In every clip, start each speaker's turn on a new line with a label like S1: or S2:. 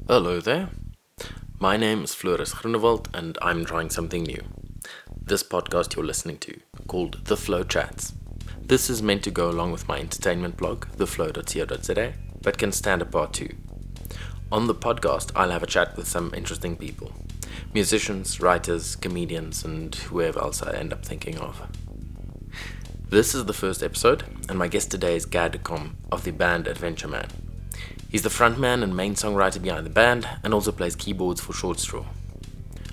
S1: Hello there. My name is Floris Groenewald and I'm trying something new. This podcast you're listening to, called TheFlow Chats. This is meant to go along with my entertainment blog, theflow.co.za, but can stand apart too. On the podcast, I'll have a chat with some interesting people. Musicians, writers, comedians, and whoever else I end up thinking of. This is the first episode, and my guest today is Guy DeCom of the band Adventure Man. He's the frontman and main songwriter behind the band, and also plays keyboards for Short Straw.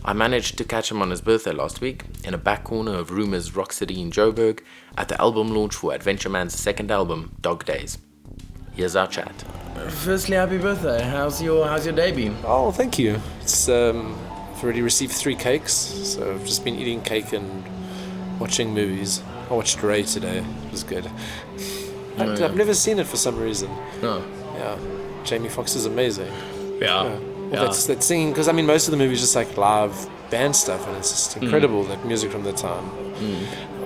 S1: I managed to catch him on his birthday last week, in a back corner of Rumour's Rock City in Joburg, at the album launch for Adventure Man's second album, Daze. Here's our chat.
S2: Firstly, happy birthday. How's your day been?
S3: Oh, thank you. I've already received 3 cakes, so I've just been eating cake and watching movies. I watched Ray today. It was good. I've never seen it for some reason.
S2: No.
S3: Yeah, Jamie Foxx is amazing.
S2: Yeah.
S3: That singing, because most of the movies just like live band stuff, and it's just incredible, that music from the time.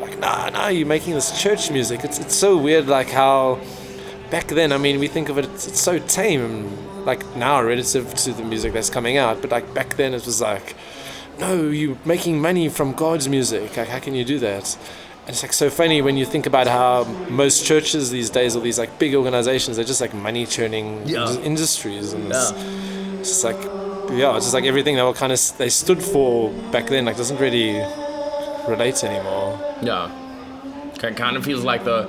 S3: Like, nah, you're making this church music. It's so weird, like how back then, we think of it, it's so tame, like now relative to the music that's coming out, but like back then it was like, no, you're making money from God's music. Like, how can you do that? And it's like so funny when you think about how most churches these days, or these like big organizations, they're just like money churning industries, and it's just like, it's just like everything they stood for back then, like doesn't really relate anymore.
S2: Yeah. It kind of feels like the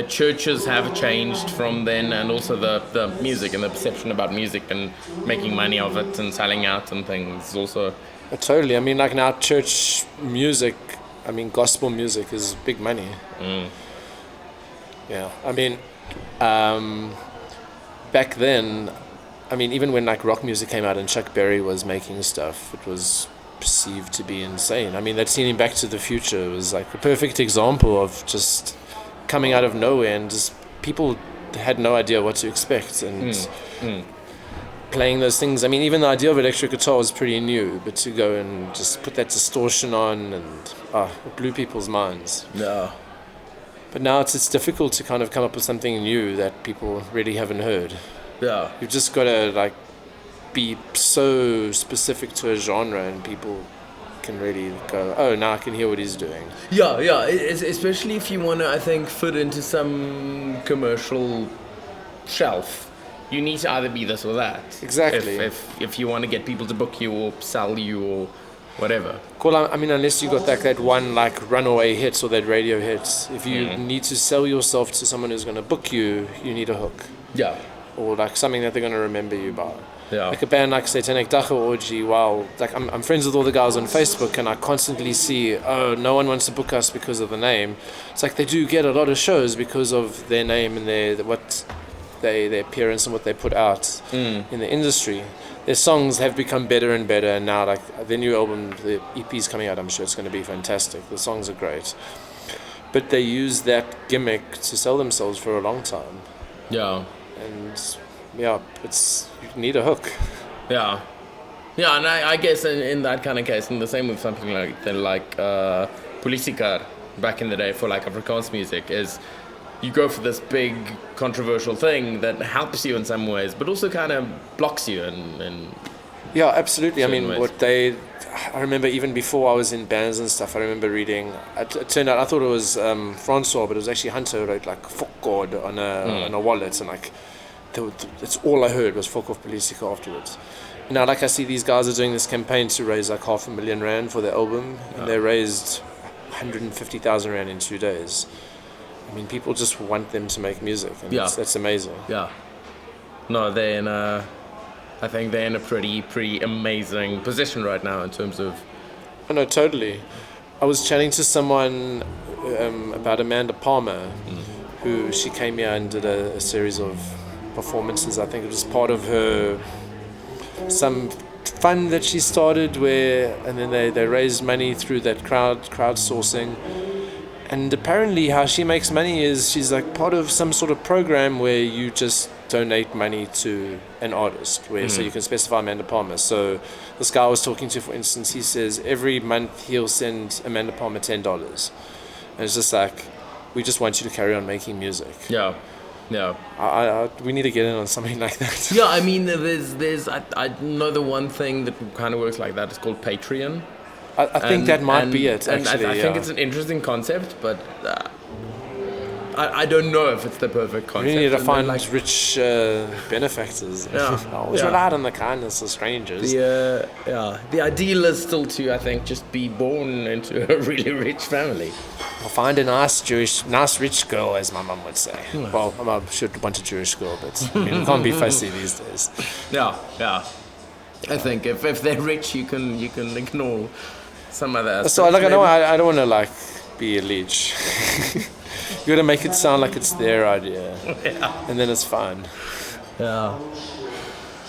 S2: churches have changed from then, and also the music and the perception about music and making money of it and selling out and things also.
S3: Totally. Like now church music, gospel music is big money. Yeah. Back then, even when like rock music came out and Chuck Berry was making stuff, it was perceived to be insane. That scene in Back to the Future was like a perfect example of just coming out of nowhere, and just people had no idea what to expect, and playing those things. Even the idea of electric guitar was pretty new, but to go and just put that distortion on, and it blew people's minds.
S2: Yeah.
S3: But now it's difficult to kind of come up with something new that people really haven't heard.
S2: Yeah.
S3: You've just got to like be so specific to a genre, and people can really go, oh, now I can hear what he's doing.
S2: Yeah. Especially if you want to, I think, fit into some commercial shelf. You need to either be this or that.
S3: Exactly.
S2: If you want to get people to book you or sell you or whatever.
S3: Cool. Unless you got that one like runaway hit or that radio hit, if you need to sell yourself to someone who's going to book you, you need a hook.
S2: Yeah.
S3: Or like something that they're going to remember you by.
S2: Yeah.
S3: Like a band like Satanic Dacha Orgy, like I'm friends with all the guys on Facebook, and I constantly see, oh, no one wants to book us because of the name. It's like they do get a lot of shows because of their name and their appearance and what they put out in the industry. Their songs have become better and better, and now like their new album, the EP's coming out, I'm sure it's going to be fantastic. The songs are great. But they use that gimmick to sell themselves for a long time.
S2: Yeah.
S3: And you need a hook.
S2: Yeah, and I guess in that kind of case, and the same with something like Polisikar back in the day for like Afrikaans music, is you go for this big controversial thing that helps you in some ways, but also kind of blocks you and
S3: yeah, absolutely.
S2: Ways.
S3: I remember even before I was in bands and stuff, I remember reading, it turned out I thought it was Francois, but it was actually Hunter who wrote like "fuck God" on a wallet, and like it's all I heard was "fuck off Politica" afterwards. Now, like I see these guys are doing this campaign to raise like R500,000 for their album, and they raised 150,000 rand in 2 days. People just want them to make music, and that's amazing.
S2: Yeah. No, I think they're in a pretty amazing position right now in terms of...
S3: Oh, no, totally. I was chatting to someone about Amanda Palmer, who she came here and did a series of performances. I think it was part of her some fund that she started and then they raised money through that crowdsourcing. And apparently how she makes money is she's like part of some sort of program where you just donate money to an artist, so you can specify Amanda Palmer. So this guy I was talking to, for instance, he says every month he'll send Amanda Palmer $10. And it's just like, we just want you to carry on making music.
S2: Yeah. Yeah.
S3: We need to get in on something like that.
S2: Yeah, I mean, I know the one thing that kind of works like that is called Patreon.
S3: I think that might be it,
S2: And
S3: actually.
S2: I think it's an interesting concept, but I don't know if it's the perfect concept.
S3: We need to
S2: And
S3: find
S2: then, like,
S3: rich benefactors.
S2: Yeah,
S3: Always
S2: yeah.
S3: relied on the kindness of strangers.
S2: the ideal is still to, I think, just be born into a really rich family.
S3: Or find a nice rich girl, as my mum would say. Well, I'm sure a bunch of Jewish girl, but I mean, you can't be fussy these days.
S2: Yeah. I think if they're rich, you can ignore some other aspects.
S3: So, like, I
S2: maybe.
S3: don't want to, like, be a leech. You got to make it sound like it's their idea, and then it's fine.
S2: Yeah.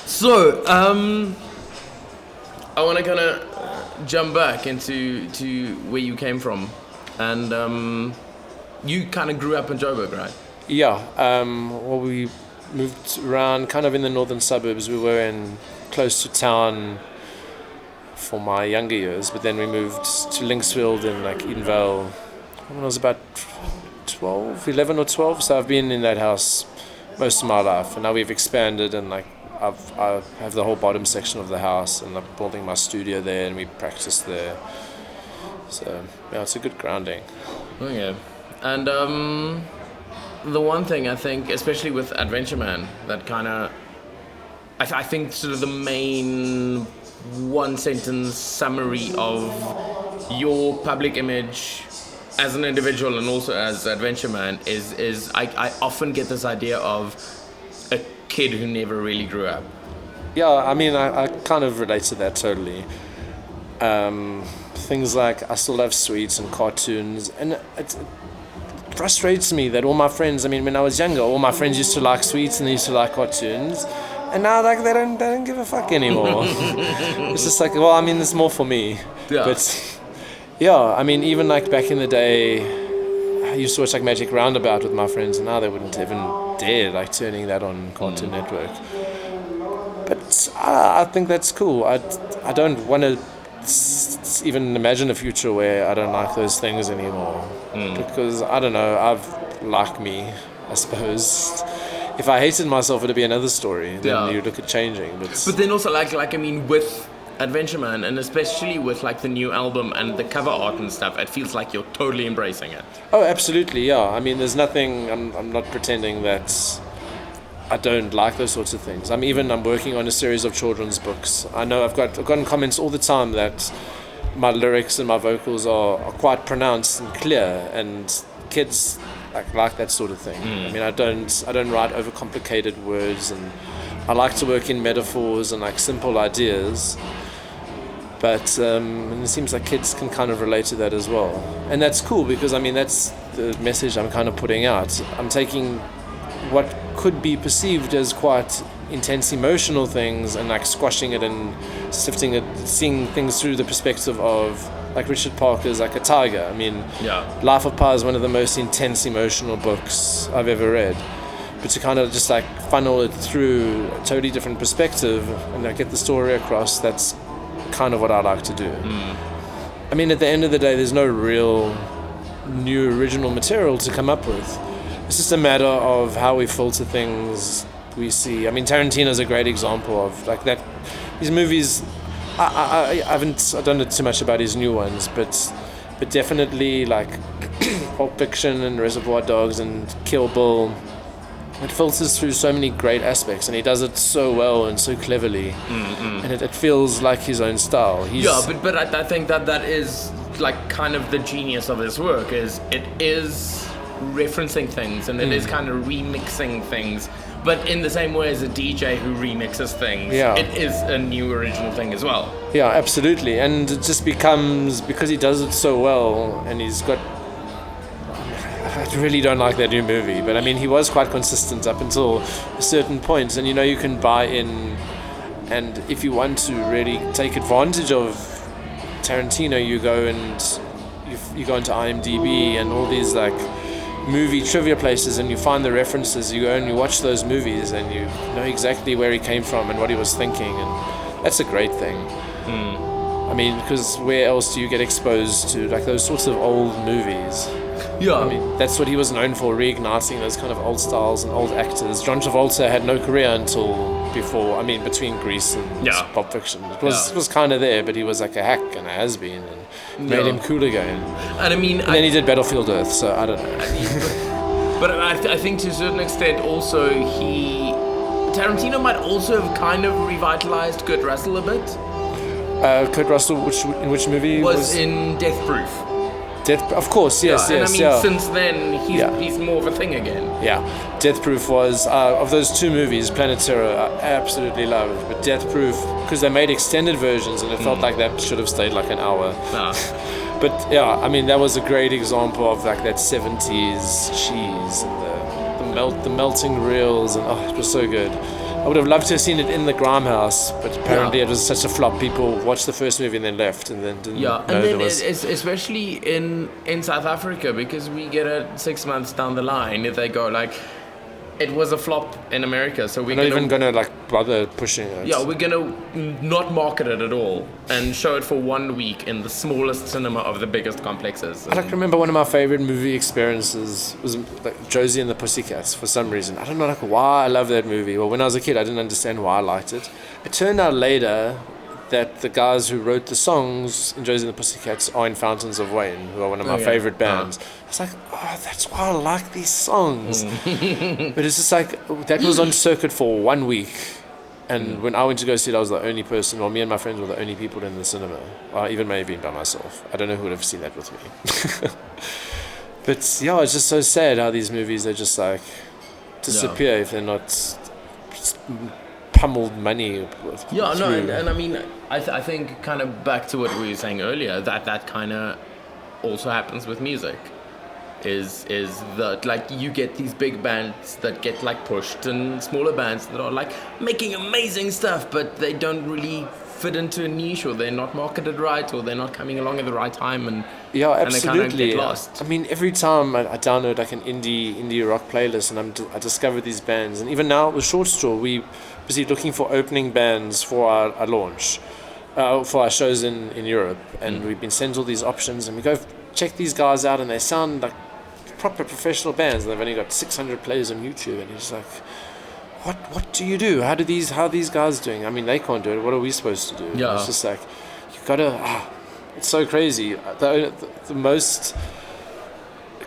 S2: So, I want to kind of jump back into where you came from, and you kind of grew up in Joburg, right?
S3: Yeah. Well, we moved around, kind of in the northern suburbs. We were in close to town for my younger years, but then we moved to Linksfield in like Edenvale when I was about 11 or 12. So I've been in that house most of my life, and now we've expanded, and like I have the whole bottom section of the house, and I'm building my studio there, and we practice there. So yeah, it's a good grounding.
S2: Okay. And the one thing I think, especially with Adventure Man, that kind of, I think sort of the main one sentence summary of your public image as an individual and also as Adventure Man is I often get this idea of a kid who never really grew up.
S3: Yeah, I mean, I kind of relate to that totally. Things like I still love sweets and cartoons, and it frustrates me that all my friends, I mean, when I was younger, all my friends used to like sweets and they used to like cartoons, and now like they don't give a fuck anymore. It's just like, well, I mean, there's more for me.
S2: Yeah.
S3: But yeah, I mean, even like back in the day, I used to watch like Magic Roundabout with my friends, and now they wouldn't even dare like turning that on Cartoon Network. But I think that's cool. I don't want to even imagine a future where I don't like those things anymore. Because I don't know, I've like me, I suppose. If I hated myself, it'd be another story. Then you look at changing.
S2: But then also like I mean, with Adventure Man, and especially with like the new album and the cover art and stuff, it feels like you're totally embracing it.
S3: Oh, absolutely, yeah. I mean, there's nothing. I'm not pretending that I don't like those sorts of things. I'm working on a series of children's books. I know I've gotten comments all the time that my lyrics and my vocals are quite pronounced and clear, and kids like that sort of thing. I mean, I don't write overcomplicated words, and I like to work in metaphors and like simple ideas. But and it seems like kids can kind of relate to that as well, and that's cool because I mean that's the message I'm kind of putting out. I'm taking what could be perceived as quite intense emotional things and like squashing it and sifting it, seeing things through the perspective of like Richard Parker's like a tiger. I mean, Life of Pi is one of the most intense emotional books I've ever read. But to kind of just like funnel it through a totally different perspective and like get the story across, that's kind of what I like to do. I mean, at the end of the day, there's no real new original material to come up with. It's just a matter of how we filter things we see. I mean, Tarantino's a great example of like that. His movies, I don't know too much about his new ones, but definitely like Pulp Fiction and Reservoir Dogs and Kill Bill. It filters through so many great aspects, and he does it so well and so cleverly, and it feels like his own style.
S2: But I think that is like kind of the genius of his work. Is it is referencing things, and it is kind of remixing things, but in the same way as a DJ who remixes things, it is a new original thing as well.
S3: Yeah, absolutely, and it just becomes, because he does it so well, and he's got, I really don't like that new movie, but I mean, he was quite consistent up until a certain point, and you know, you can buy in, and if you want to really take advantage of Tarantino, you go and you go into IMDb and all these like movie trivia places, and you find the references. You go and you watch those movies, and you know exactly where he came from and what he was thinking, and that's a great thing. I mean, because where else do you get exposed to like those sorts of old movies?
S2: Yeah.
S3: I mean, that's what he was known for, reigniting those kind of old styles and old actors. John Travolta had no career until between Grease and Pulp Fiction. It was kind of there, but he was like a hack and a has-been, and made him cool again.
S2: And I mean...
S3: And then he did Battlefield Earth, so I don't know.
S2: But I think to a certain extent also Tarantino might also have kind of revitalized Kurt Russell a bit.
S3: Kurt Russell, in which movie
S2: was in Death Proof.
S3: Of course, yes.
S2: And I mean, since then, he's more of a thing again.
S3: Yeah. Death Proof was, of those two movies, Planet Terror, I absolutely loved. But Death Proof, because they made extended versions, and it felt like that should have stayed like an hour. But yeah, I mean, that was a great example of like that 70s cheese and the melting reels, and it was so good. I would have loved to have seen it in the Grindhouse, but apparently it was such a flop. People watched the first movie and then left, and then didn't know there was...
S2: especially in South Africa, because we get it 6 months down the line, if they go like, it was a flop in America, so we're
S3: not even gonna like bother pushing it.
S2: Yeah, we're gonna not market it at all and show it for 1 week in the smallest cinema of the biggest complexes.
S3: I remember one of my favorite movie experiences was like Josie and the Pussycats. For some reason, I don't know why I love that movie. Well, when I was a kid, I didn't understand why I liked it. It turned out later that the guys who wrote the songs in Josie and the Pussycats are in Fountains of Wayne, who are one of my favorite bands. It's like, that's why I like these songs. But it's just like, that was on circuit for 1 week. And when I went to go see it, I was the only person, me and my friends were the only people in the cinema. I even may have been by myself. I don't know who would have seen that with me. But yeah, it's just so sad how these movies, they just like disappear if they're not pummeled money.
S2: And I mean, I think kind of back to what we were saying earlier, that kind of also happens with music. Is that like you get these big bands that get like pushed, and smaller bands that are like making amazing stuff, but they don't really fit into a niche, or they're not marketed right, or they're not coming along at the right time, and
S3: absolutely.
S2: And they kind of get lost.
S3: I mean, every time I download like an indie rock playlist, and I discover these bands, and even now with Short Straw, we busy looking for opening bands for our launch, for our shows in Europe, and we've been sent all these options, and we go check these guys out, and they sound like proper professional bands, and they've only got 600 plays on YouTube, and it's like, what do you do? How are these guys doing? I mean, they can't do it. What are we supposed to do? It's just like, you gotta. It's so crazy. The most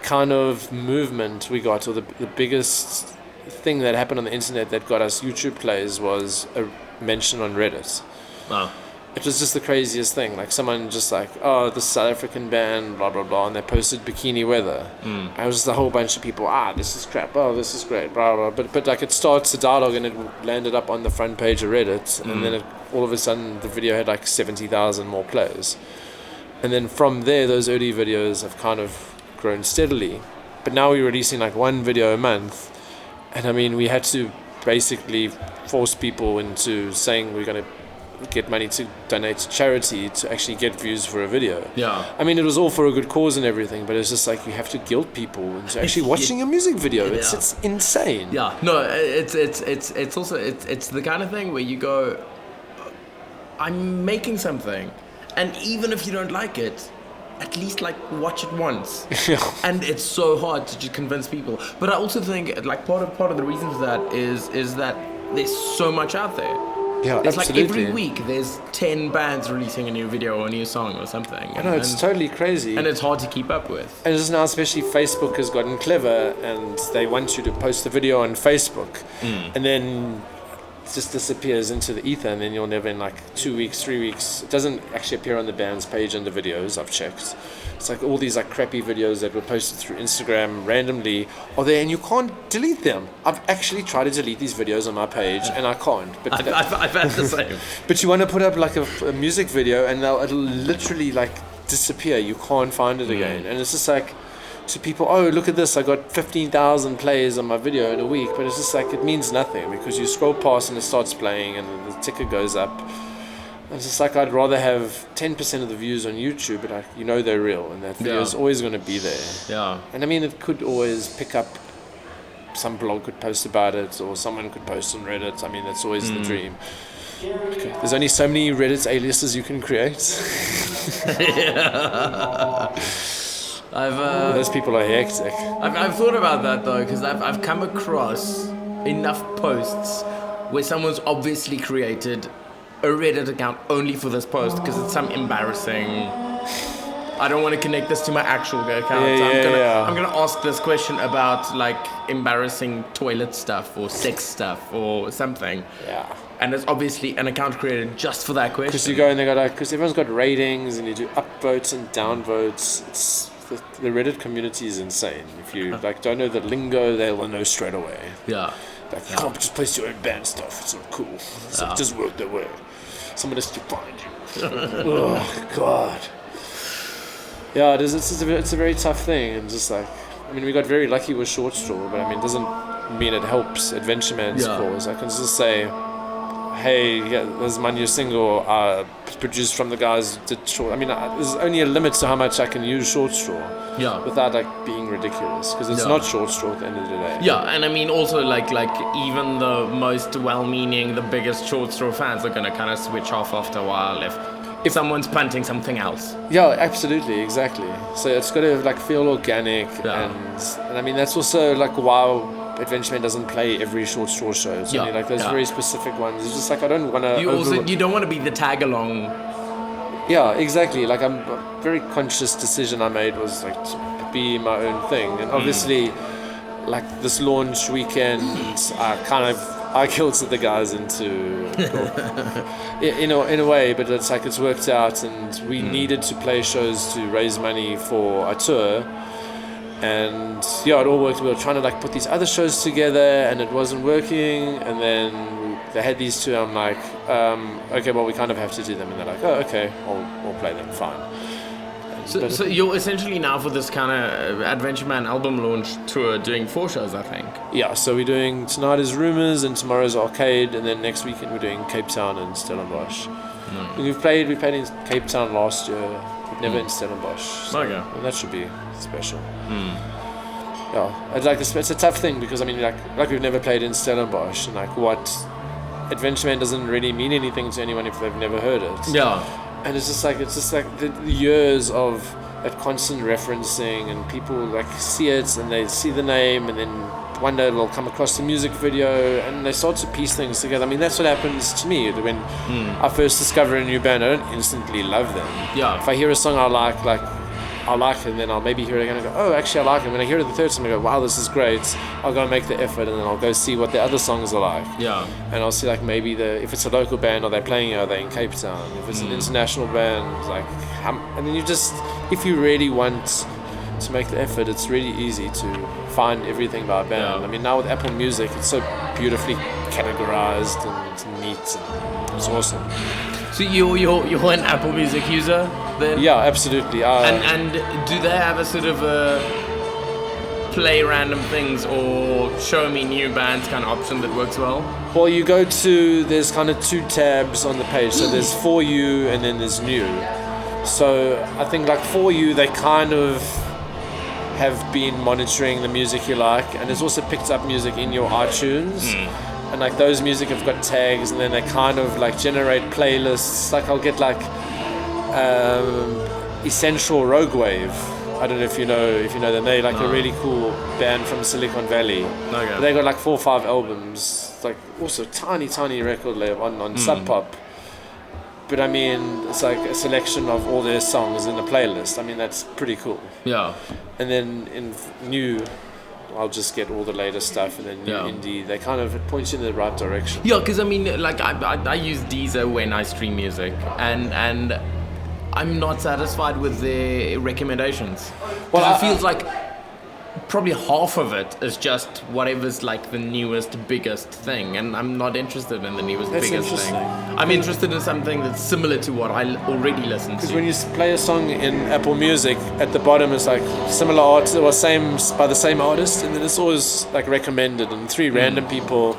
S3: kind of movement we got, or the biggest thing that happened on the internet that got us YouTube plays, was a mention on Reddit.
S2: Wow.
S3: It was just the craziest thing. Like someone just like, this South African band, blah blah blah, and they posted Bikini Weather. And it was just a whole bunch of people. This is crap. This is great. Blah blah. But like it starts a dialogue, and it landed up on the front page of Reddit, and then all of a sudden the video had like 70,000 more plays. And then from there, those early videos have kind of grown steadily. But now we're releasing like one video a month, and I mean, we had to basically force people into saying we're going to get money to donate to charity to actually get views for a video. I mean, it was all for a good cause and everything, but it's just like you have to guilt people into actually watching a music video. It's insane.
S2: It's also it's the kind of thing where you go, I'm making something, and even if you don't like it, at least like watch it once. And it's so hard to just convince people. But I also think like part of the reason for that is that there's so much out there. It's
S3: absolutely.
S2: like every week there's 10 bands releasing a new video or a new song or something.
S3: I know, it's totally crazy.
S2: And it's hard to keep up with.
S3: And just now, especially Facebook has gotten clever, and they want you to post the video on Facebook. And then it just disappears into the ether, and then you'll never, in like 2 weeks, 3 weeks, it doesn't actually appear on the band's page under videos, I've checked. It's like all these like crappy videos that were posted through Instagram randomly are there, and you can't delete them. I've actually tried to delete these videos on my page, and I can't. But
S2: I've had the same.
S3: But you want to put up like a music video, and it'll literally like disappear. You can't find it again. And it's just like, to people, look at this, I got 15,000 plays on my video in a week. But it's just like, it means nothing, because you scroll past and it starts playing, and the ticker goes up. It's just like, I'd rather have 10% of the views on YouTube, but they're real, and that video is always going to be there. And I mean, it could always pick up some blog could post about it, or someone could post on Reddit. I mean, that's always the dream. Okay. There's only so many Reddit aliases you can create. Those people are hectic.
S2: I've thought about that though, because I've come across enough posts where someone's obviously created a Reddit account only for this post because it's some embarrassing. I don't want to connect this to my actual account. I'm gonna ask this question about like embarrassing toilet stuff or sex stuff or something.
S3: Yeah.
S2: And it's obviously an account created just for that question.
S3: Because you go and they got like, because everyone's got ratings and you do upvotes and downvotes. It's the Reddit community is insane. If you like don't know the lingo, they'll know straight away.
S2: Yeah.
S3: Like you can't just post your own band stuff. It's not cool. It's like, just work that way. Someone has to find you. Oh God. Yeah, it is. It's a very tough thing, and just like, I mean, we got very lucky with Short Straw, but I mean, it doesn't mean it helps Adventure Man's cause. I can just say, hey, yeah, this is my new single, produced from the guys who did Short. I mean, there's only a limit to how much I can use Short Straw.
S2: Yeah.
S3: Without like being ridiculous, because it's not Short Straw at the end of the day.
S2: Yeah, and I mean also like even the most well-meaning, the biggest Short Straw fans are gonna kind of switch off after a while if someone's punting something else.
S3: Yeah, absolutely, exactly. So it's got to like feel organic, and I mean that's also like why Adventure Man doesn't play every Short Straw show. It's only like those very specific ones. It's just like I don't want to.
S2: You don't want to be the tag along.
S3: Yeah, exactly. Like a very conscious decision I made was like to be my own thing, and obviously, like this launch weekend, I guilted the guys into, in a way, but it's like it's worked out, and we needed to play shows to raise money for a tour, and yeah, it all worked. We were trying to like put these other shows together, and it wasn't working, and then they had these two. I'm like, okay, well we kind of have to do them, and they're like, oh, okay, we'll play them, fine.
S2: So you're essentially now for this kind of Adventure Man album launch tour doing 4 shows, I think.
S3: Yeah, so we're doing tonight is Rumours and tomorrow's Arcade, and then next weekend we're doing Cape Town and Stellenbosch. We played in Cape Town last year, but never in Stellenbosch. So well, that should be special. Yeah, it's a tough thing because I mean like we've never played in Stellenbosch, and like what Adventure Man doesn't really mean anything to anyone if they've never heard it.
S2: Yeah.
S3: And it's just like the years of that constant referencing, and people like see it and they see the name, and then one day they'll come across the music video and they start to piece things together. I mean, that's what happens to me when I first discover a new band. I don't instantly love them.
S2: Yeah.
S3: If I hear a song I like it, and then I'll maybe hear it again and go, oh, actually I like it. When I hear it the third time, I go, wow, this is great. I'll go and make the effort, and then I'll go see what the other songs are like.
S2: Yeah.
S3: And I'll see like maybe if it's a local band, are they playing here, are they in Cape Town? If it's an international band, like, and then if you really want to make the effort, it's really easy to find everything about a band. I mean, now with Apple Music, it's so beautifully categorized and neat, and it's awesome.
S2: So you're an Apple Music user then?
S3: Yeah, absolutely.
S2: And do they have a sort of a play random things or show me new bands kind of option that works well?
S3: Well, there's kind of 2 tabs on the page. So there's For You and then there's New. So I think like For You, they kind of have been monitoring the music you like, and it's also picked up music in your iTunes. And like those music have got tags, and then they kind of like generate playlists. Like I'll get like Essential Rogue Wave. I don't know if you know them. They're like a really cool band from Silicon Valley. Okay. They got like 4 or 5 albums. It's like also tiny record label on Sub Pop. But I mean, it's like a selection of all their songs in a playlist. I mean, that's pretty cool. Yeah. And then in New, I'll just get all the latest stuff, and then New Indie. They kind of point you in the right direction.
S2: Yeah, because I mean, like I use Deezer when I stream music, and I'm not satisfied with their recommendations. Well, it feels like probably half of it is just whatever's like the newest, biggest thing, and I'm not interested in the newest, biggest thing. I'm interested in something that's similar to what I already listen to.
S3: Because when you play a song in Apple Music, at the bottom it's like similar art or by the same artist, and then it's always like recommended, and 3 random people,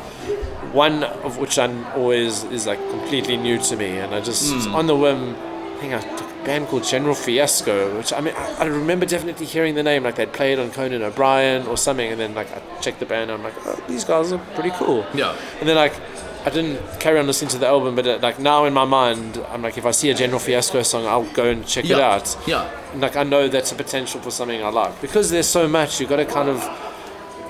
S3: one of which I'm always is like completely new to me, and I just on the whim, I think I took band called General Fiasco, which I mean I remember definitely hearing the name, like they'd play it on Conan O'Brien or something, and then like I checked the band and I'm like, oh, these guys are pretty cool.
S2: Yeah.
S3: And then like I didn't carry on listening to the album, but like now in my mind, I'm like, if I see a General Fiasco song, I'll go and check it out.
S2: Yeah.
S3: And like I know that's a potential for something I like, because there's so much. You got to kind of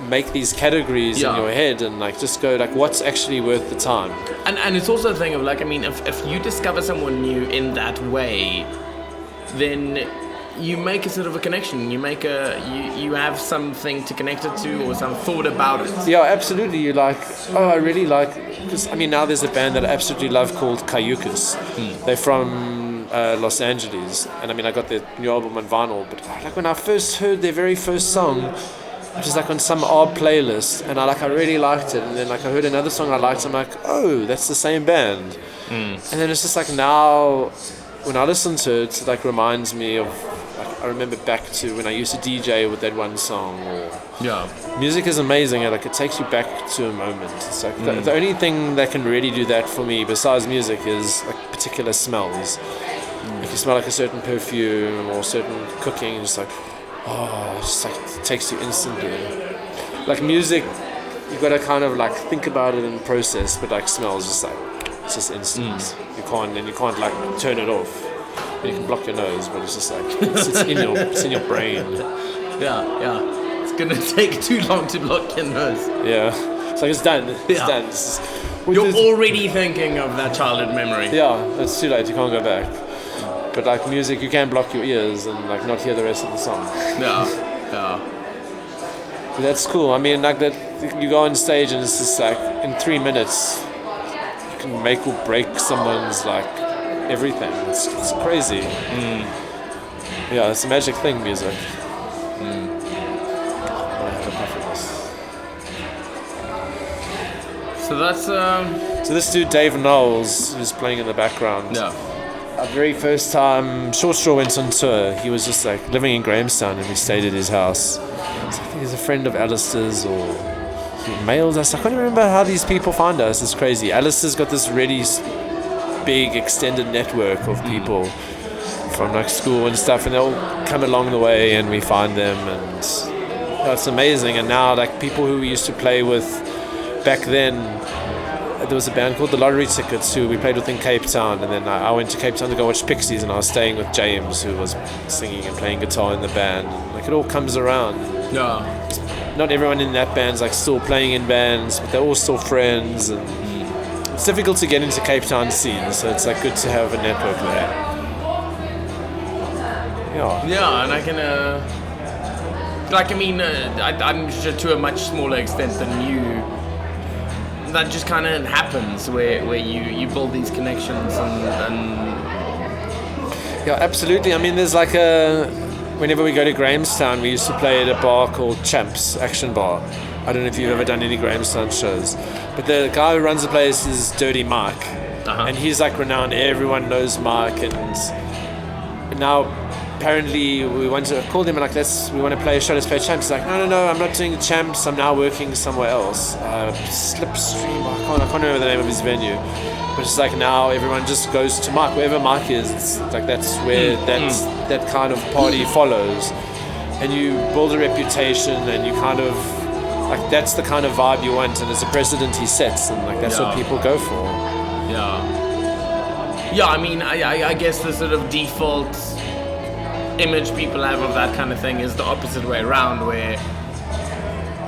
S3: make these categories in your head and like just go like, what's actually worth the time.
S2: And it's also a thing of like, I mean, if you discover someone new in that way, then you make a sort of a connection. You have something to connect it to, or some thought about it.
S3: Yeah, absolutely. You're like, oh, I really like, because I mean now there's a band that I absolutely love called Cayucas. They're from Los Angeles, and I mean I got their new album on vinyl, but like when I first heard their very first song, which is like on some odd playlist, and I really liked it, and then like I heard another song I liked, I'm like, oh, that's the same band. And then it's just like now when I listen to it, it like reminds me of, like I remember back to when I used to DJ with that one song. Or music is amazing, and like it takes you back to a moment. It's like the only thing that can really do that for me besides music is like particular smells. If you smell like a certain perfume or certain cooking, it's like, oh, it's like it takes you instantly. Like music, you've got to kind of like think about it and process, but like smells just like, it's just instant. You can't like turn it off. You can block your nose, but it's just like it's in your brain.
S2: Yeah. It's gonna take too long to block your nose.
S3: Yeah. It's like it's done. It's done.
S2: You're already thinking of that childhood memory.
S3: Yeah, it's too late. You can't go back. But like music, you can block your ears and like not hear the rest of the song.
S2: Yeah.
S3: But that's cool. I mean, like that, you go on stage and it's just like in 3 minutes, you can make or break someone's like everything. It's crazy. Yeah, it's a magic thing, music.
S2: So that's
S3: So this dude Dave Knowles, who's playing in the background.
S2: Yeah.
S3: Our very first time Short Straw went on tour, he was just like living in Grahamstown, and we stayed at his house. So I think he's a friend of Alistair's, or he mailed us. I can't remember how these people find us. It's crazy. Alistair's got this really big extended network of people from like school and stuff, and they'll come along the way and we find them, and it's amazing. And now like people who we used to play with back then, there was a band called the Lottery Tickets who we played with in Cape Town, and then I went to Cape Town to go watch Pixies, and I was staying with James, who was singing and playing guitar in the band. Like it all comes around.
S2: Yeah.
S3: Not everyone in that band's like still playing in bands, but they're all still friends, and it's difficult to get into Cape Town scene, so it's like good to have a network there.
S2: Yeah, and I can like I mean I'm sure to a much smaller extent than you, that just kind of happens where you build these connections and
S3: yeah, absolutely. I mean, there's like whenever we go to Grahamstown, we used to play at a bar called Champs Action Bar. I don't know if you've ever done any Grahamstown shows, but the guy who runs the place is Dirty Mike, and he's like renowned. Everyone knows Mike, and now apparently we want to call him and like we want to play a show. Let's play Champs. He's like, no, I'm not doing Champs. I'm now working somewhere else. Slipstream. I can't remember the name of his venue. But it's like now everyone just goes to Mike. Wherever Mike is, it's like that's where that kind of party follows, and you build a reputation, and you kind of like that's the kind of vibe you want, and it's a precedent he sets, and like that's what people go for.
S2: Yeah. I mean, I guess the sort of default image people have of that kind of thing is the opposite way around, where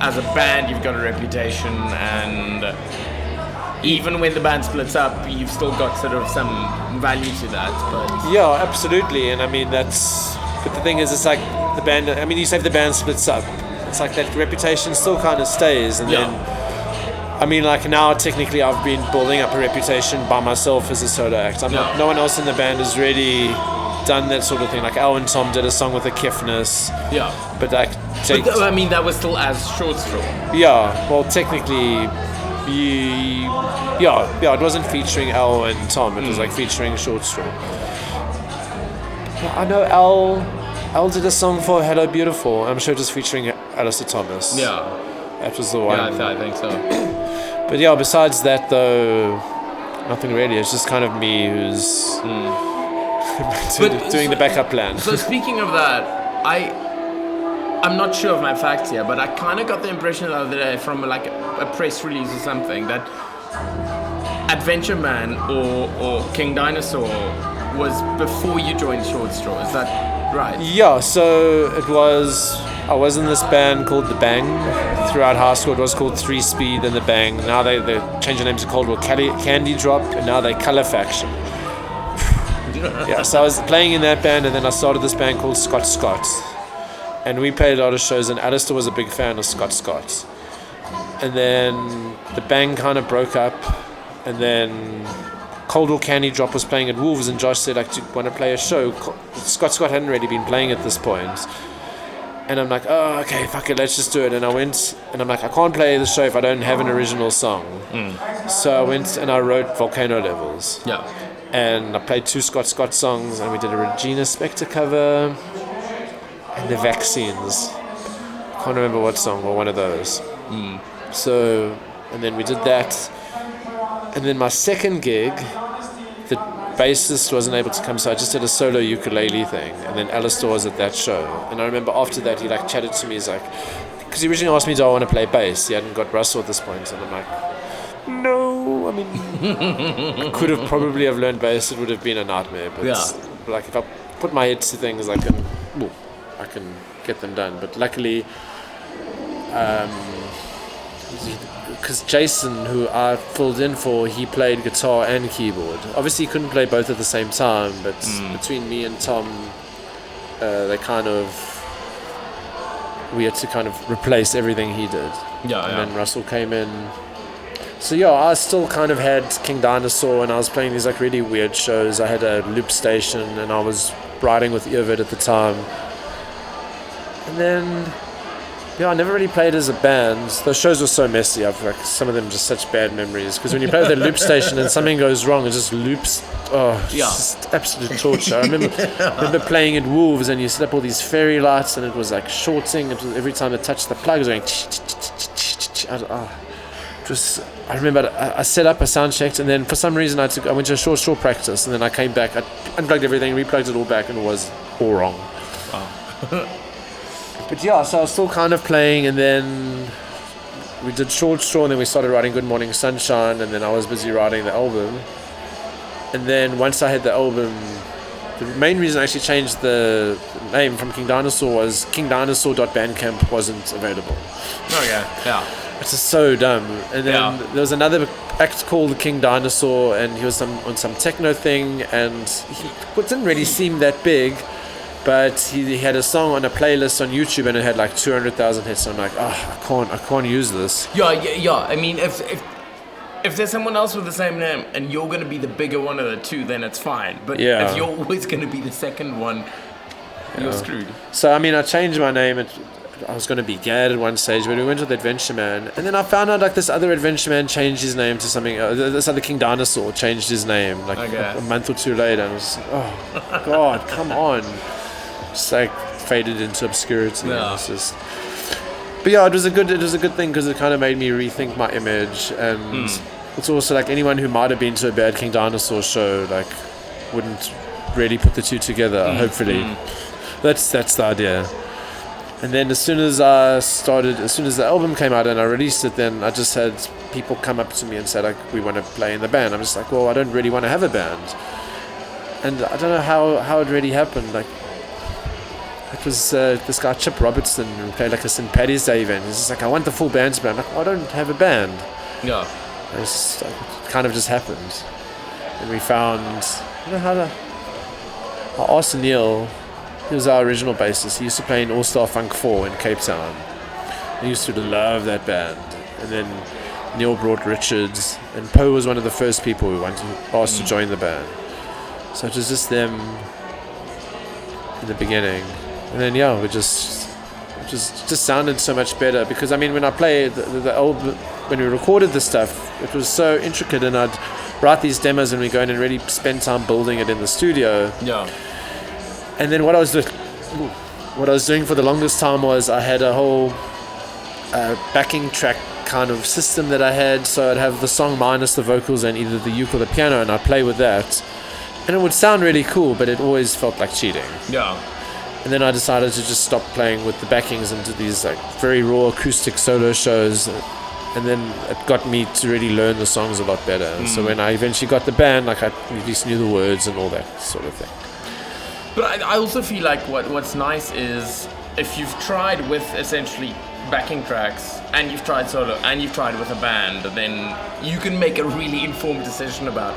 S2: as a band you've got a reputation, and even when the band splits up you've still got sort of some value to that. But
S3: yeah, absolutely. And I mean but the thing is, it's like the band, I mean, you say if the band splits up, it's like that reputation still kind of stays, and then I mean, like now technically I've been building up a reputation by myself as a solo act. No one else in the band has really done that sort of thing. Like Al and Tom did a song with a Kiffness. But like
S2: I mean, that was still as Short Straw.
S3: Yeah, well technically it wasn't featuring Al and Tom, it was like featuring Short Straw. But I know Al did a song for Hello Beautiful. I'm sure it was featuring Alistair Thomas. That was the one.
S2: I think so.
S3: But yeah, besides that though, nothing really. It's just kind of me who's doing the backup plan.
S2: So speaking of that, I'm not sure of my facts here, but I kind of got the impression the other day from like a press release or something that Adventure Man or King Dinosaur was before you joined Short Straw. Is that right?
S3: Yeah, so I was in this band called The Bang throughout high school. It was called 3 Speed and The Bang. Now they changed the name to Cold War Candy Drop, and now they Color Faction. Yeah, so I was playing in that band, and then I started this band called Scott Scott. And we played a lot of shows, and Alistair was a big fan of Scott Scott. And then The Bang kind of broke up, and then Cold War Candy Drop was playing at Wolves, and Josh said, do you want to play a show? Scott Scott hadn't really been playing at this point. And I'm like, oh, okay, fuck it, let's just do it. And I went, and I'm like, I can't play the show if I don't have an original song. So I went and I wrote Volcano Levels.
S2: Yeah.
S3: And I played 2 Scott Scott songs, and we did a Regina Spektor cover, and The Vaccines. I can't remember what song, or one of those. So, and then we did that. And then my second gig, the bassist wasn't able to come, so I just did a solo ukulele thing. And then Alistair was at that show. And I remember after that, he like chatted to me, he's like, because he originally asked me, do I want to play bass? He hadn't got Russell at this point, and I'm like, no, I mean, I could have probably have learned bass. It would have been a nightmare. But like if I put my head to things, I can get them done. But luckily, because Jason, who I filled in for, he played guitar and keyboard. Obviously, he couldn't play both at the same time. But between me and Tom, we had to kind of replace everything he did. And then Russell came in. So yeah, I still kind of had King Dinosaur, and I was playing these like really weird shows. I had a loop station, and I was riding with Earvid at the time. And then, I never really played as a band. Those shows were so messy. I've like some of them just such bad memories, because when you play with a loop station and something goes wrong, it just loops. It's just absolute torture. I remember playing at Wolves, and you set up all these fairy lights, and it was like shorting. It was, every time it touched the plug, it was going. I remember I set up, I sound checked, and then for some reason I went to a short practice, and then I came back, I unplugged everything, replugged it all back, and it was all wrong. Wow. But so I was still kind of playing, and then we did Short Straw, and then we started writing Good Morning Sunshine, and then I was busy writing the album. And then once I had the album, the main reason I actually changed the name from King Dinosaur was KingDinosaur.bandcamp wasn't available.
S2: Yeah.
S3: It's just so dumb. And then there was another act called King Dinosaur, and he was on some techno thing, and he didn't really seem that big, but he had a song on a playlist on YouTube, and it had like 200,000 hits. And I'm like, I can't use this.
S2: Yeah. I mean, if there's someone else with the same name and you're going to be the bigger one of the two, then it's fine. But if you're always going to be the second one, you're screwed.
S3: So I mean, I changed my name. I was going to be Gad at one stage, but we went with Adventure Man, and then I found out like this other Adventure Man changed his name to something. This other King Dinosaur changed his name like a month or two later, and I was oh god, come on, just like faded into obscurity.
S2: Yeah.
S3: It's just, but yeah, it was a good thing, because it kind of made me rethink my image, and it's also like anyone who might have been to a bad King Dinosaur show like wouldn't really put the two together. Hopefully, that's the idea. And then as soon as the album came out and I released it, then I just had people come up to me and say, like, we want to play in the band. I'm just like, well, I don't really want to have a band. And I don't know how it really happened. Like, it was this guy, Chip Robertson, who played like a St. Paddy's Day event. He's just like, I want the full band to play. I'm like, I don't have a band.
S2: Yeah.
S3: And it kind of just happened. And we found, I asked Neil. He was our original bassist. He used to play in All Star Funk 4 in Cape Town. I used to love that band. And then Neil brought Richards, and Poe was one of the first people who asked to join the band. So it was just them in the beginning. And then it just sounded so much better, because I mean, when I played the album, when we recorded the stuff, it was so intricate, and I'd write these demos and we go in and really spend time building it in the studio.
S2: Yeah.
S3: And then what I was doing for the longest time was I had a whole backing track kind of system that I had. So I'd have the song minus the vocals and either the uke or the piano, and I'd play with that. And it would sound really cool, but it always felt like cheating.
S2: Yeah.
S3: And then I decided to just stop playing with the backings and do these like very raw acoustic solo shows. And then it got me to really learn the songs a lot better. So when I eventually got the band, like I at least knew the words and all that sort of thing.
S2: But I also feel like what's nice is if you've tried with essentially backing tracks and you've tried solo and you've tried with a band, then you can make a really informed decision about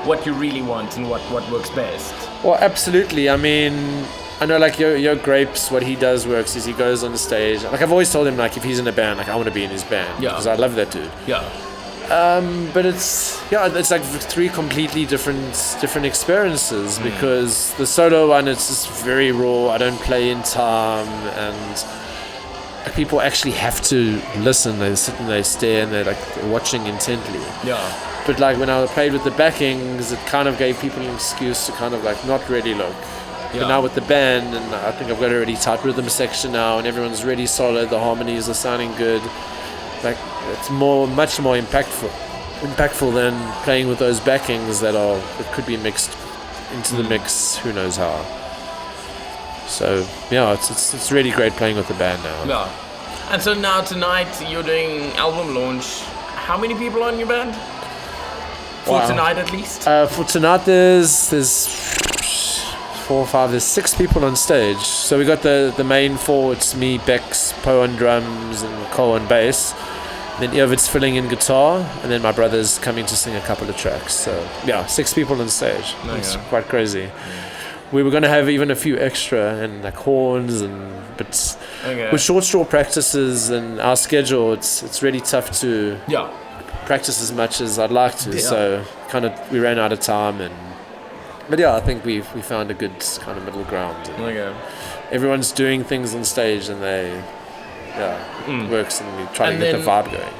S2: what you really want and what works best.
S3: Well, absolutely. I mean, I know like Yo Grapes, what he does works is he goes on the stage. Like I've always told him, like if he's in a band, like I want to be in his band.
S2: Yeah.
S3: Because I love that dude.
S2: Yeah.
S3: But it's like three completely different experiences because the solo one, it's just very raw. I don't play in time, and people actually have to listen. They sit and they stare and they're like watching intently.
S2: Yeah.
S3: But like when I played with the backings, it kind of gave people an excuse to kind of like not really look.
S2: Yeah.
S3: But now with the band, and I think I've got a really tight rhythm section now, and everyone's really solid. The harmonies are sounding good. Like it's much more impactful than playing with those backings that could be mixed into the mix. Who knows how? So yeah, it's really great playing with the band now.
S2: Yeah. And so now tonight you're doing album launch. How many people are in your band? For tonight at least?
S3: For tonight there's 4 or 5, there's 6 people on stage. So we got the main 4, it's me, Bex, Poe on drums and Cole on bass. Then Irvid's filling in guitar, and then my brother's coming to sing a couple of tracks. So yeah, 6 people on stage. It's quite crazy. We were going to have even a few extra and like horns but with short straw practices and our schedule, it's really tough to practice as much as I'd like to. So kind of we ran out of time, but yeah, I think we found a good kind of middle ground. Everyone's doing things on stage and it works, and we try to get the vibe going.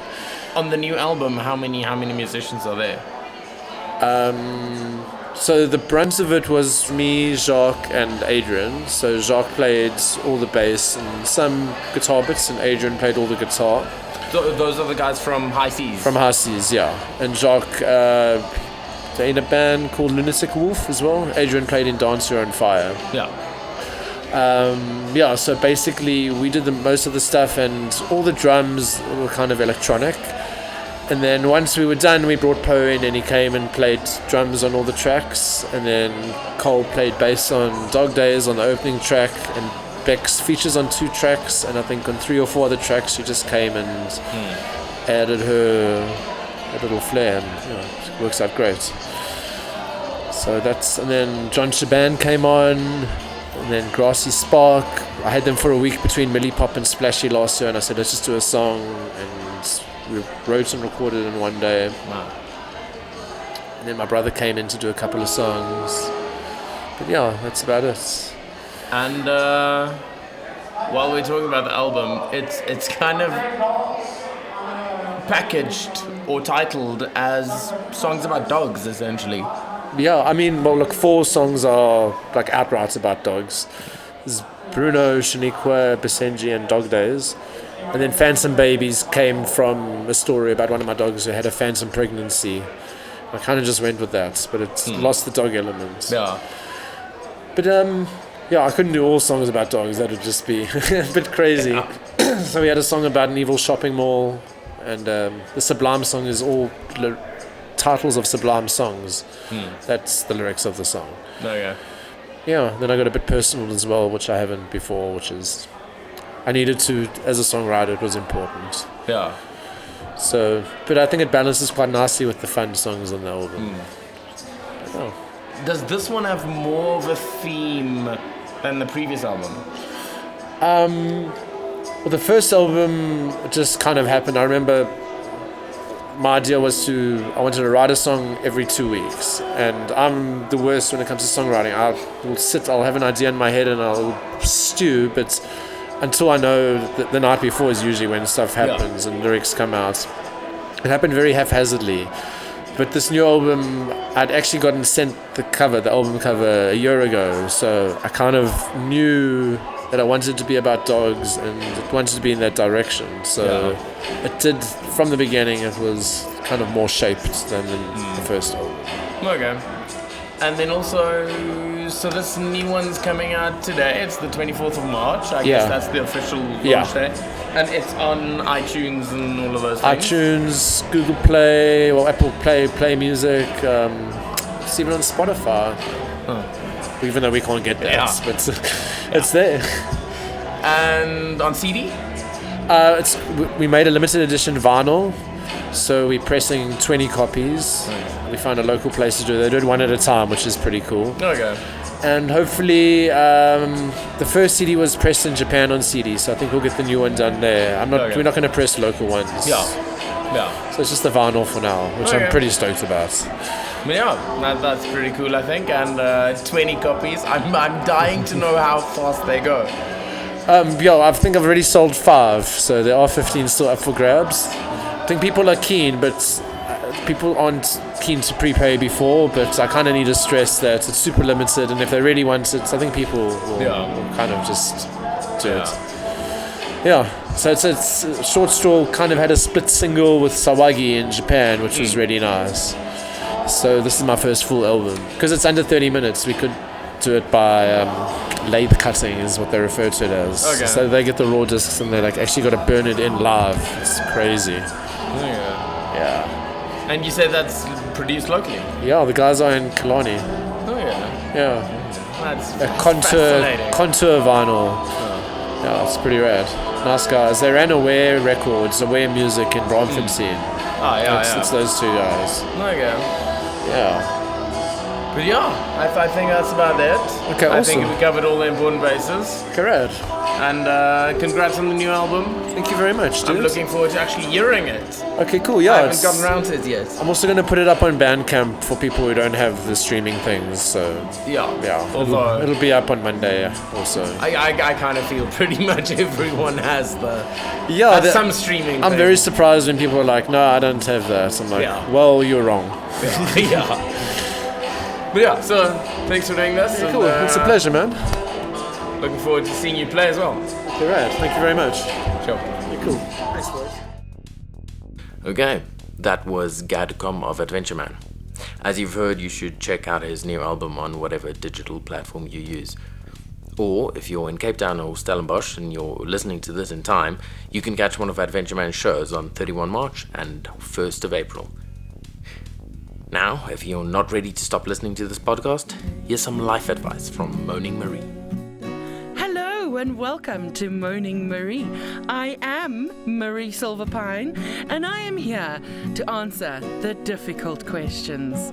S2: On the new album, how many musicians are there?
S3: So the brunt of it was me, Jacques, and Adrian. So Jacques played all the bass and some guitar bits, and Adrian played all the guitar.
S2: Those are the guys from High Seas?
S3: From High Seas, yeah. And Jacques, they're in a band called Lunatic Wolf as well. Adrian played in Dance Your Own Fire. So basically we did most of the stuff, and all the drums were kind of electronic. And then once we were done, we brought Poe in, and he came and played drums on all the tracks. And then Cole played bass on Dog Days on the opening track, and Bex features on 2 tracks, and I think on 3 or 4 other tracks she just came and added her a little flair, and it works out great. So and then John Shaban came on, and then Grassy Spark. I had them for a week between Millie Pop and Splashy last year, and I said let's just do a song, and we wrote and recorded in one day.
S2: Wow.
S3: And then my brother came in to do a couple of songs. But yeah, that's about it.
S2: And while we're talking about the album, it's kind of packaged or titled as songs about dogs, essentially.
S3: Yeah, I mean, well, look, 4 songs are like outright about dogs. There's Bruno, Shaniqua, Basenji, and Dog Days. And then Phantom Babies came from a story about one of my dogs who had a phantom pregnancy. I kind of just went with that, but it's lost the dog element.
S2: Yeah.
S3: But I couldn't do all songs about dogs. That would just be a bit crazy. Yeah. So we had a song about an evil shopping mall, and the Sublime song is all titles of Sublime songs. That's the lyrics of the song. Yeah, then I got a bit personal as well, which I haven't before, which is I needed to, as a songwriter, it was important.
S2: Yeah.
S3: So, but I think it balances quite nicely with the fun songs on the album.
S2: Does this one have more of a theme than the previous album?
S3: Well, the first album just kind of happened. I remember my idea was I wanted to write a song every 2 weeks, and I'm the worst when it comes to songwriting. I'll have an idea in my head and I'll stew, but until I know the night before is usually when stuff happens and lyrics come out. It happened very haphazardly. But this new album, I'd actually gotten sent the album cover a year ago, so I kind of knew that I wanted it to be about dogs and it wanted to be in that direction. So it did, from the beginning, it was kind of more shaped than the first album.
S2: Okay. And then also, so this new one's coming out today. It's the 24th of March. I guess that's the official launch day. And it's on iTunes and all of those things.
S3: iTunes, Google Play, well, Apple Play Music. It's even on Spotify. Even though we can't get that, but it's there.
S2: And on CD?
S3: We made a limited edition vinyl, so we're pressing 20 copies. We found a local place to do it. They do it one at a time, which is pretty cool.
S2: Okay.
S3: And hopefully, the first CD was pressed in Japan on CD, so I think we'll get the new one done there. We're not going to press local ones.
S2: Yeah.
S3: So it's just the vinyl for now, which I'm pretty stoked about.
S2: Yeah, that's pretty cool, I think. And 20 copies. I'm dying to know how fast they go.
S3: I think I've already sold 5, so there are 15 still up for grabs. I think people are keen, but people aren't keen to prepay before, but I kind of need to stress that it's super limited, and if they really want it, I think people will kind of just do it. Yeah, so it's Short Straw kind of had a split single with Sawagi in Japan, which was really nice. So this is my first full album. Because it's under 30 minutes, we could do it by lathe cutting is what they refer to it as.
S2: Okay.
S3: So they get the raw discs and they actually got to burn it in live. It's crazy. Yeah.
S2: And you said that's produced locally?
S3: Yeah, the guys are in Kalani.
S2: Oh yeah.
S3: Yeah.
S2: That's
S3: A
S2: fascinating.
S3: contour vinyl. Yeah, it's pretty rad. Nice guys. They ran Aware Records, Aware Music in Braamfontein. It's those two guys.
S2: Okay.
S3: Yeah.
S2: But I think that's about it.
S3: Okay,
S2: I
S3: awesome.
S2: think we covered all the important bases.
S3: Correct.
S2: And congrats on the new album.
S3: Thank you very much, dude.
S2: I'm looking forward to actually hearing it.
S3: Okay, cool. Yeah,
S2: I haven't gotten around to it yet.
S3: I'm also going to put it up on Bandcamp for people who don't have the streaming things. So
S2: Yeah.
S3: it'll be up on Monday also.
S2: I kind of feel pretty much everyone has some streaming.
S3: I'm very surprised when people are like, "No, I don't have that." I'm like, "Well, you're wrong."
S2: But so thanks for doing this.
S3: Cool. It's a pleasure, man.
S2: Looking forward to seeing you play as well.
S3: Okay, right. Thank you very much.
S2: Sure.
S3: You're cool. Thanks, boys.
S1: Okay, that was Gadcom of Adventure Man. As you've heard, you should check out his new album on whatever digital platform you use. Or, if you're in Cape Town or Stellenbosch and you're listening to this in time, you can catch one of Adventure Man's shows on 31 March and 1st of April. Now, if you're not ready to stop listening to this podcast, here's some life advice from Moaning Marie.
S4: Hello and welcome to Moaning Marie. I am Marie Silverpine and I am here to answer the difficult questions.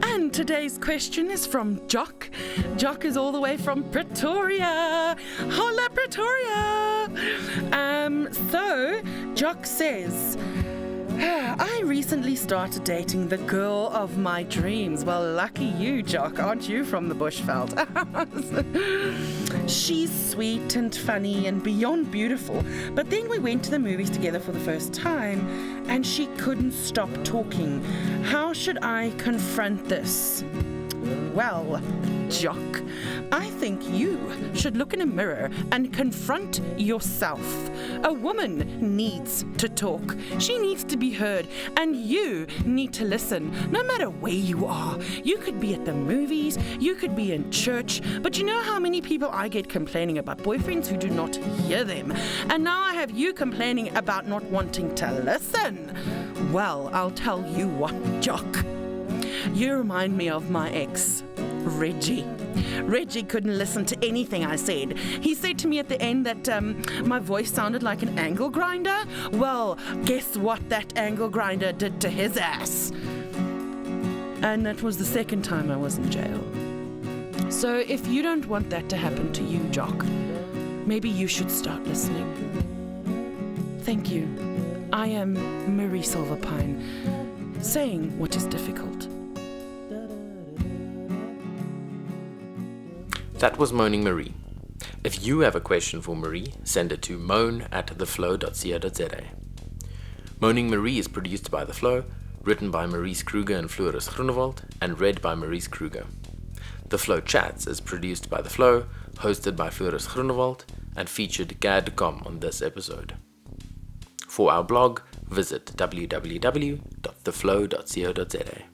S4: And today's question is from Jock. Jock is all the way from Pretoria. Holla, Pretoria! So, Jock says, I recently started dating the girl of my dreams. Well, lucky you, Jock. Aren't you from the Bushveld? She's sweet and funny and beyond beautiful. But then we went to the movies together for the first time and she couldn't stop talking. How should I confront this? Well, Jock, I think you should look in a mirror and confront yourself. A woman needs to talk. She needs to be heard, and you need to listen, no matter where you are. You could be at the movies, you could be in church, but you know how many people I get complaining about boyfriends who do not hear them. And now I have you complaining about not wanting to listen. Well, I'll tell you what, Jock. You remind me of my ex, Reggie. Reggie couldn't listen to anything I said. He said to me at the end that my voice sounded like an angle grinder. Well, guess what that angle grinder did to his ass? And that was the second time I was in jail. So if you don't want that to happen to you, Jock, maybe you should start listening. Thank you. I am Marie Silverpine, saying what is difficult.
S1: That was Moaning Marie. If you have a question for Marie, send it to moan@theflow.co.za. Moaning Marie is produced by TheFlow, written by Maurice Kruger and Floris Groenewald, and read by Maurice Kruger. TheFlow Chats is produced by TheFlow, hosted by Floris Groenewald, and featured Gadcom on this episode. For our blog, visit www.theflow.co.za.